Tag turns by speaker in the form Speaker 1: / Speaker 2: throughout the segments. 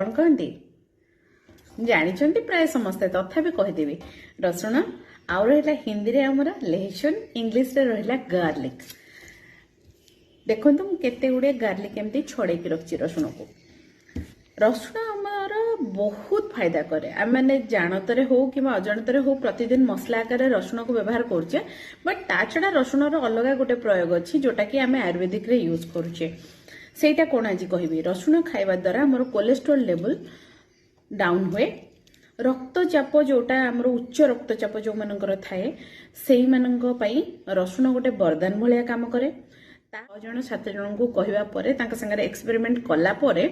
Speaker 1: कौन कहती जानी प्राय समस्ते तथापि कहीदेवी रसुण आउ रहा हिंदी रे आमर लहसुन इंग्लिश रे रहा गार्लिक। देखो केते गुड़े गार्लिक एमती छड़े रखी रसुण को। रसुण आमर बहुत फायदा करे आम मैंने जानतरे हो कि अजाणतरे हो प्रतिदिन मसला आकार रसुण को व्यवहार करुचे बट ता छड़ा रसुण अलग गोटे प्रयोग अच्छी जोटा कि आम आयुर्वेदिक रे यूज करुचे सेटा कौन आज कहबी रसुण खाइबा द्वारा आमर कोलेस्ट्रोल लेवल डाउन हुए रक्तचाप जोटा आमर उच्च रक्तचाप जो मानकर थाए सेई मानंक पई रसुण गोटे वरदान भलिया काम करे। 6 जण 7 जण को कहवा परे तांका संगे एक्सपेरिमेंट कला परे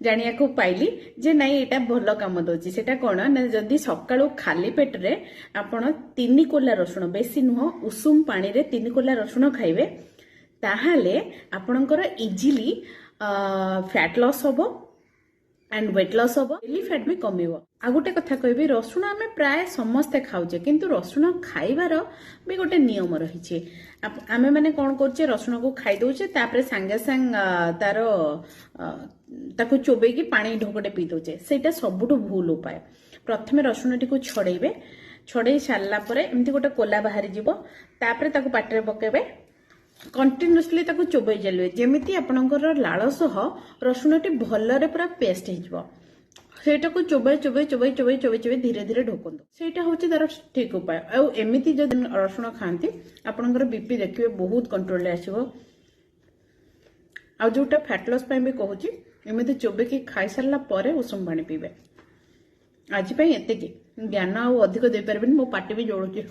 Speaker 1: जानिया को पाइली जे नहीं एटा भल काम दोची सेटा कोन ना जदी सकाळू खाली पेट रे आपण 3 कोला रसुण बेसी नुह उषुम पानी रे 3 कोला रसुण खाइबे ताहाले आपणकर इजीली फैट लॉस होबो एंड वेट लॉस होबो बेली फैट भी कमिवो। आ गोटे कथा कहबी रसुण आमे प्राय समस्ते खाउचे किंतु रसुण खाइबार भी गोटे नियम रहिছে आमे माने कोन करचे रसुण को खाइ दोचे तापरे संगे संग तार ताको चोबे की पानी ढोकटे पी दोचे सेटा सबुठु भूल उपाय। प्रथमे रसुण टी को छड़ेबे छड़े सारला परे एमती गोटे कोला बाहरी जीवो तापरे ताको पाटरे पकेबे कंटिन्यूअसली ताको चोबई चलिए जेमिति आपणकर लाल सह रसुणटी भलरे पूरा पेस्ट हो सेटा को चोबई चोबई चोबई चोबई चोबई चोबई धीरे धीरे ढोकन सेटा होची तार ठीक उपाय। आ एमिति जदि रसुण खाती आपणकर बीपी देखिए बहुत कंट्रोल आसीबो। आ जोटा फैट लॉस पे भी कहूची एमिति चोबे की खाई सारला परे उषुम पानी पीबे। आज एतिकी ज्ञान आ अधिक दे पारबेनी मो पार्टी भी जोड़ुची।